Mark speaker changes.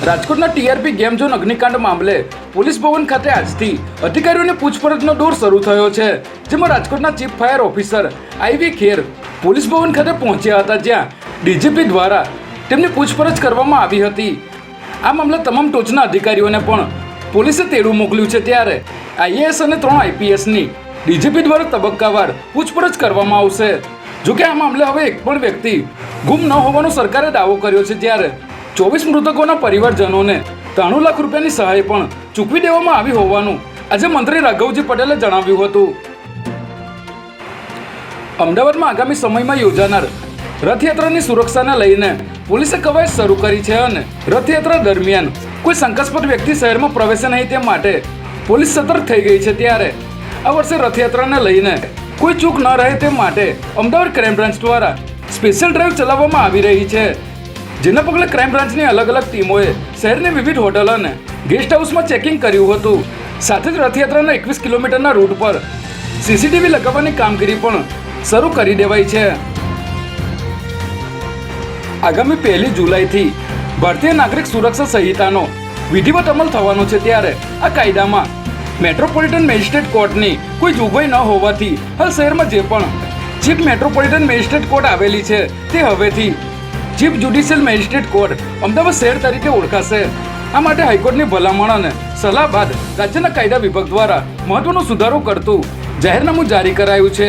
Speaker 1: રાજકોટના TRP game zone અગ્નિકાંડ મામલે police ભવન ખાતે આજથી અધિકારીઓની પૂછપરછનો દોર શરૂ થયો છે, જેમાં રાજકોટના ચીફ ફાયર ઓફિસર આઈવી ખેર પોલીસ ભવન ખાતે પહોંચ્યા હતા, જ્યાં ડીજીપી દ્વારા તેમની પૂછપરછ કરવામાં આવી હતી। આ મામલે તમામ ટોચના અધિકારીઓને પણ પોલીસે તેડું મોકલ્યું છે, ત્યારે આઈએએસ અને 3 આઈપીએસની ડીજીપી દ્વારા તબક્કાવાર પૂછપરછ કરવામાં આવશે। જોકે આ મામલે હવે એક પણ વ્યક્તિ ગુમ ન હોવાનો સરકારે દાવો કર્યો છે, જ્યારે 24 મૃતકોના પરિવારજનોને 93 લાખ રૂપિયાની સહાય પણ ચૂકવી દેવામાં આવી હોવાનું આજે મંત્રી રાઘવજી પટેલે જણાવ્યું હતું। અમદાવાદમાં આગામી સમયમાં યોજાનાર રથયાત્રાની સુરક્ષાને લઈને પોલીસે કવાયત શરૂ કરી છે અને રથયાત્રા દરમિયાન કોઈ શંકાસ્પદ વ્યક્તિ શહેરમાં પ્રવેશે નહીં તે માટે પોલીસ સતર્ક થઈ ગઈ છે, ત્યારે આ વર્ષે રથયાત્રાને લઈને કોઈ ચૂક ન રહે તે માટે અમદાવાદ ક્રાઇમ બ્રાન્ચ દ્વારા સ્પેશિયલ ડ્રાઈવ ચલાવવામાં આવી રહી છે, જેના પગલે ક્રાઇમ બ્રાન્ચની અલગ અલગ ટીમોએ શહેરની વિવિધ હોટલ અને ગેસ્ટ હાઉસમાં ચેકિંગ કર્યું હતું। સાથે જ રથયાત્રાના 21 કિલોમીટરના રૂટ પર સીસીટીવી લગાવવાની કામગીરી પણ શરૂ કરી દેવાઈ છે। આગામી 1 જુલાઈથી ભારતીય નાગરિક સુરક્ષા સંહિતાનો વિધિવત અમલ થવાનો છે, ત્યારે આ કાયદામાં મેટ્રોપોલિટન મેજિસ્ટ્રેટ કોર્ટની કોઈ જોગવાઈ ન હોવાથી હાલ શહેરમાં જે પણ ચીફ મેટ્રોપોલિટન મેજિસ્ટ્રેટ કોર્ટ આવેલી છે તે હવેથી chief judicial magistrate court Ahmedabad શહેર તરીકે ઓળખાશે। આ માટે હાઈકોર્ટની ભલામણ અને સલાહ બાદ રાજ્યના કાયદા વિભાગ દ્વારા મહત્વનો સુધારો કરતું જાહેરનામું જારી કરાયું છે।